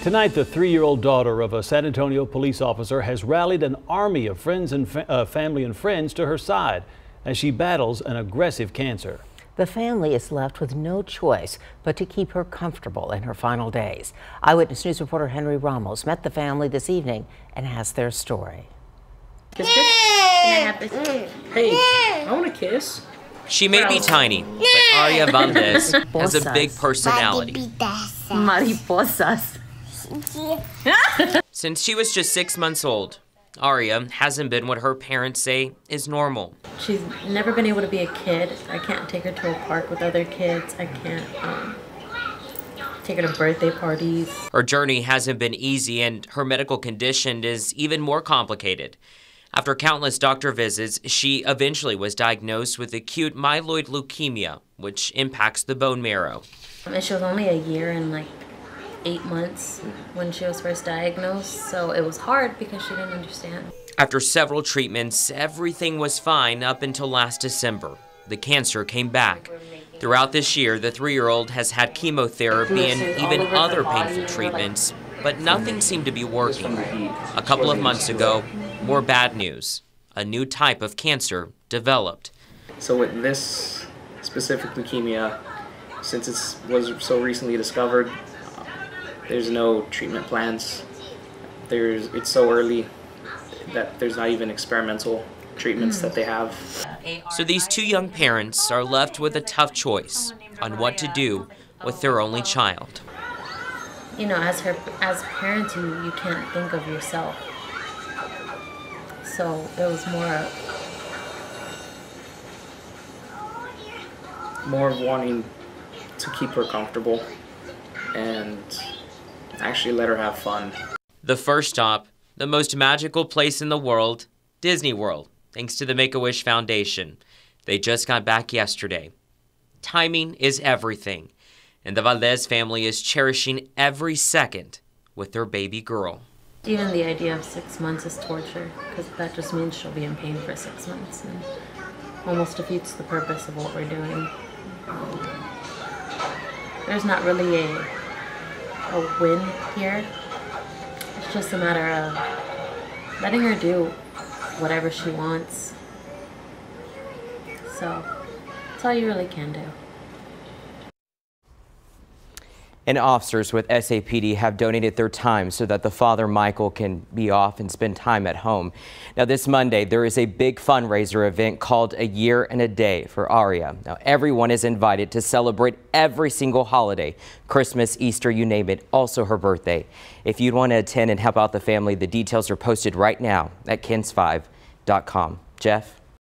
Tonight, the 3-year-old daughter of a San Antonio police officer has rallied an army of friends and family and friends to her side as she battles an aggressive cancer. The family is left with no choice but to keep her comfortable in her final days. Eyewitness News reporter Henry Ramos met the family this evening and has their story. Kiss, kiss. Can I have this? Hey, I want a kiss. She may be tiny, but Aria Valdez has a big personality. Mariposas. Since she was just 6 months old, Aria hasn't been what her parents say is normal. She's never been able to be a kid. I can't take her to a park with other kids. I can't take her to birthday parties. Her journey hasn't been easy, and her medical condition is even more complicated. After countless doctor visits, she eventually was diagnosed with acute myeloid leukemia, which impacts the bone marrow. And she was only a year and like 8 months when she was first diagnosed, so it was hard because she didn't understand. After several treatments, everything was fine up until last December. The cancer came back. Throughout this year, the 3-year-old has had chemotherapy and even other painful treatments, but nothing seemed to be working. A couple of months ago, more bad news. A new type of cancer developed. So with this specific leukemia, since it was so recently discovered, there's no treatment plans. It's so early that there's not even experimental treatments that they have. So these two young parents are left with a tough choice on what to do with their only child. You know, as parents, you can't think of yourself. So it was more of wanting to keep her comfortable and actually let her have fun. The first stop, the most magical place in the world, Disney World, thanks to the Make-A-Wish Foundation. They just got back yesterday. Timing is everything, and the Valdez family is cherishing every second with their baby girl. Even the idea of 6 months is torture, because that just means she'll be in pain for 6 months and almost defeats the purpose of what we're doing. There's not really a win here. It's just a matter of letting her do whatever she wants. So that's all you really can do. And officers with SAPD have donated their time so that the father, Michael, can be off and spend time at home. Now, this Monday, there is a big fundraiser event called A Year and a Day for Aria. Now, everyone is invited to celebrate every single holiday, Christmas, Easter, you name it, also her birthday. If you'd want to attend and help out the family, the details are posted right now at kens5.com. Jeff?